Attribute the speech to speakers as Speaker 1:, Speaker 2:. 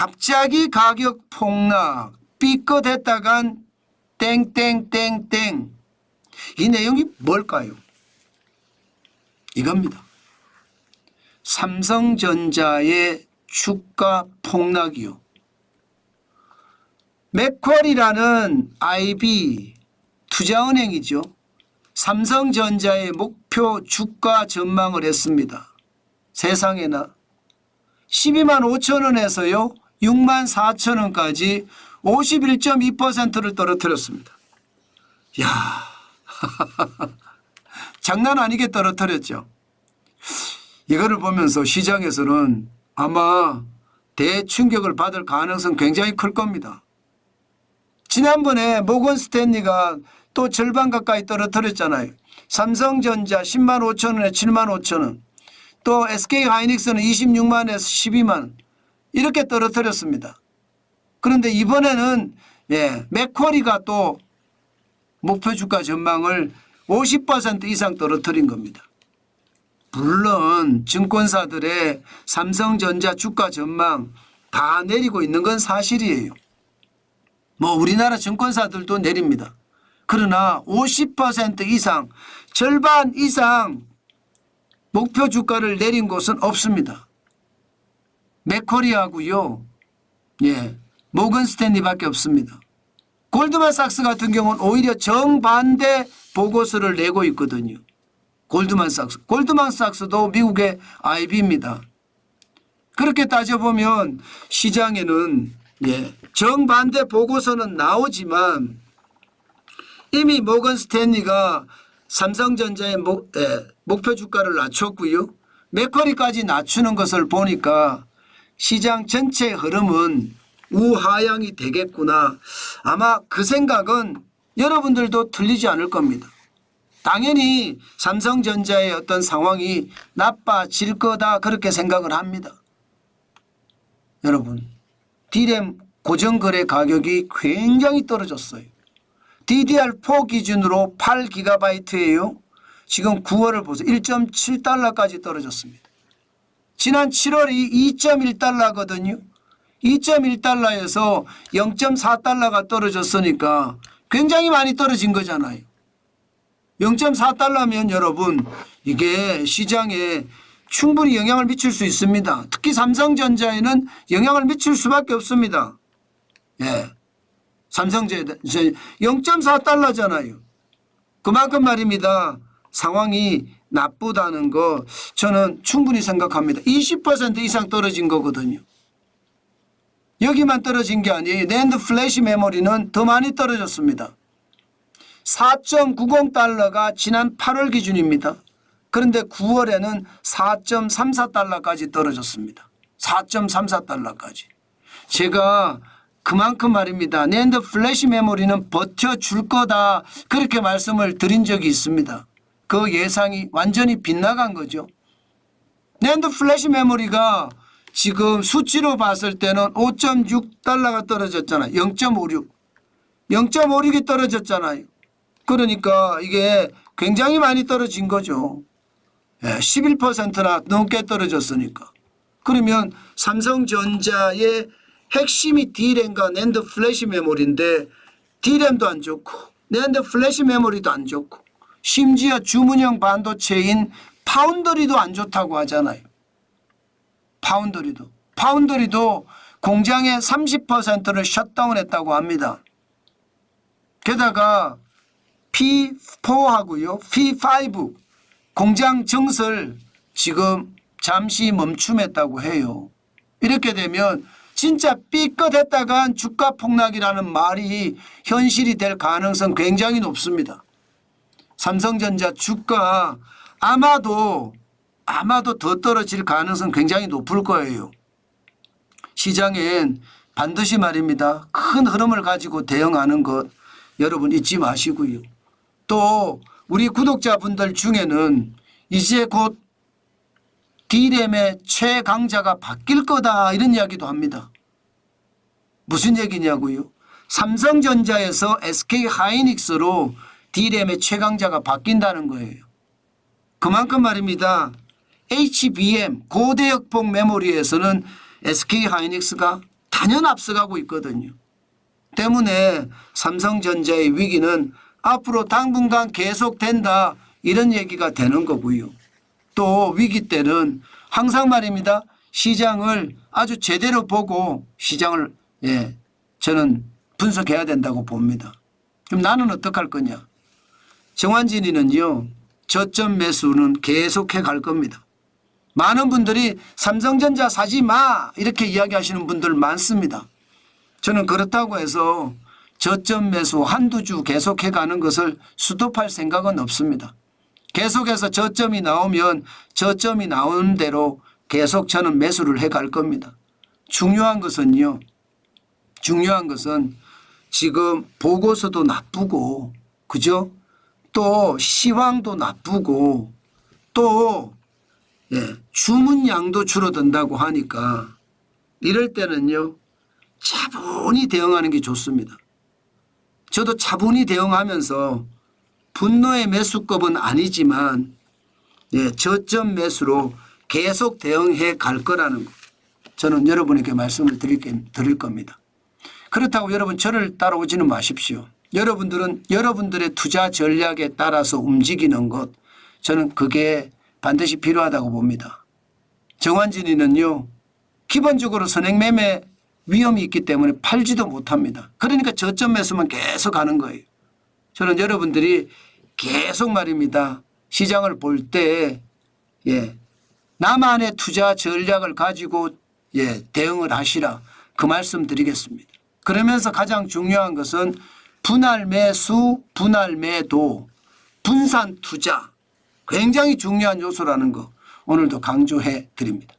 Speaker 1: 갑자기 가격 폭락, 삐끗했다간 땡땡땡땡. 이 내용이 뭘까요? 이겁니다. 삼성전자의 주가 폭락이요. 맥쿼리라는 IB 투자은행이죠. 삼성전자의 목표 주가 전망을 했습니다. 세상에나 12만 5천 원에서요 6만 4천 원까지 51.2%를 떨어뜨렸습니다. 이야 장난 아니게 떨어뜨렸죠. 이거를 보면서 시장에서는 아마 대충격을 받을 가능성 굉장히 클 겁니다. 지난번에 모건 스탠리가 또 절반 가까이 떨어뜨렸잖아요. 삼성전자 10만 5천 원에 7만 5천 원, 또 SK하이닉스는 26만에서 12만 이렇게 떨어뜨렸습니다. 그런데 이번에는 맥쿼리가 또 목표 주가 전망을 50% 이상 떨어뜨린 겁니다. 물론 증권사들의 삼성전자 주가 전망 다 내리고 있는 건 사실이에요. 뭐 우리나라 증권사들도 내립니다. 그러나 50% 이상, 절반 이상 목표 주가를 내린 곳은 없습니다. 맥쿼리하고요, 모건 스탠리밖에 없습니다. 골드만삭스 같은 경우는 오히려 정반대 보고서를 내고 있거든요. 골드만삭스도 미국의 IB입니다. 그렇게 따져보면 시장에는 정반대 보고서는 나오지만 이미 모건 스탠리가 삼성전자의 목표 주가를 낮췄고요. 맥쿼리까지 낮추는 것을 보니까 시장 전체 흐름은 우하향이 되겠구나. 아마 그 생각은 여러분들도 틀리지 않을 겁니다. 당연히 삼성전자의 어떤 상황이 나빠질 거다 그렇게 생각을 합니다. 여러분 D램 고정거래 가격이 굉장히 떨어졌어요. DDR4 기준으로 8GB예요. 지금 9월을 보세요. 1.7달러까지 떨어졌습니다. 지난 7월이 2.1달러거든요. 2.1달러에서 0.4달러가 떨어졌으니까 굉장히 많이 떨어진 거잖아요. 0.4달러면 여러분 이게 시장에 충분히 영향을 미칠 수 있습니다. 특히 삼성전자에는 영향을 미칠 수밖에 없습니다. 삼성전자 0.4달러잖아요. 그만큼 말입니다. 상황이 나쁘다는 거 저는 충분히 생각합니다. 20% 이상 떨어진 거거든요. 여기만 떨어진 게 아니에요. 낸드 플래시 메모리는 더 많이 떨어졌습니다. 4.90달러가 지난 8월 기준입니다. 그런데 9월에는 4.34달러까지 떨어졌습니다. 4.34달러까지. 제가 그만큼 말입니다. 낸드 플래시 메모리는 버텨줄 거다 그렇게 말씀을 드린 적이 있습니다. 그 예상이 완전히 빗나간 거죠. 낸드 플래시 메모리가 지금 수치로 봤을 때는 5.6달러가 떨어졌잖아요. 0.56. 0.56이 떨어졌잖아요. 그러니까 이게 굉장히 많이 떨어진 거죠. 11%나 넘게 떨어졌으니까. 그러면 삼성전자의 핵심이 D램과 낸드 플래시 메모리인데 D램도 안 좋고 낸드 플래시 메모리도 안 좋고 심지어 주문형 반도체인 파운더리도 안 좋다고 하잖아요. 파운더리도 공장의 30%를 셧다운했다고 합니다. 게다가 P4하고요. P5 공장 증설 지금 잠시 멈춤했다고 해요. 이렇게 되면 진짜 삐끗했다간 주가 폭락이라는 말이 현실이 될 가능성 굉장히 높습니다. 삼성전자 주가 아마도 더 떨어질 가능성 굉장히 높을 거예요. 시장엔 반드시 말입니다. 큰 흐름을 가지고 대응하는 것 여러분 잊지 마시고요. 또 우리 구독자분들 중에는 이제 곧 D램의 최강자가 바뀔 거다 이런 이야기도 합니다. 무슨 얘기냐고요? 삼성전자에서 SK하이닉스로 D램의 최강자가 바뀐다는 거예요. 그만큼 말입니다. HBM 고대역폭 메모리에서는 SK하이닉스가 단연 앞서가고 있거든요. 때문에 삼성전자의 위기는 앞으로 당분간 계속된다 이런 얘기가 되는 거고요. 또 위기 때는 항상 말입니다. 시장을 아주 제대로 보고 시장을 저는 분석해야 된다고 봅니다. 그럼 나는 어떡할 거냐. 정환진이는요. 저점 매수는 계속해 갈 겁니다. 많은 분들이 삼성전자 사지 마 이렇게 이야기하시는 분들 많습니다. 저는 그렇다고 해서 저점 매수 한두 주 계속해 가는 것을 스톱할 생각은 없습니다. 계속해서 저점이 나오면 저점이 나오는 대로 계속 저는 매수를 해 갈 겁니다. 중요한 것은 지금 보고서도 나쁘고 그죠? 또 시황도 나쁘고 또 주문량도 줄어든다고 하니까 이럴 때는요. 차분히 대응하는 게 좋습니다. 저도 차분히 대응하면서 분노의 매수급은 아니지만 저점 매수로 계속 대응해 갈 거라는 거 저는 여러분에게 말씀을 드릴 겁니다. 그렇다고 여러분 저를 따라오지는 마십시오. 여러분들은 여러분들의 투자 전략에 따라서 움직이는 것 저는 그게 반드시 필요하다고 봅니다. 정환진이는요. 기본적으로 선행매매 위험이 있기 때문에 팔지도 못합니다. 그러니까 저점 매수만 계속 하는 거예요. 저는 여러분들이 계속 말입니다. 시장을 볼 때 나만의 투자 전략을 가지고 대응을 하시라 그 말씀 드리겠습니다. 그러면서 가장 중요한 것은 분할 매수, 분할 매도, 분산 투자 굉장히 중요한 요소라는 거 오늘도 강조해 드립니다.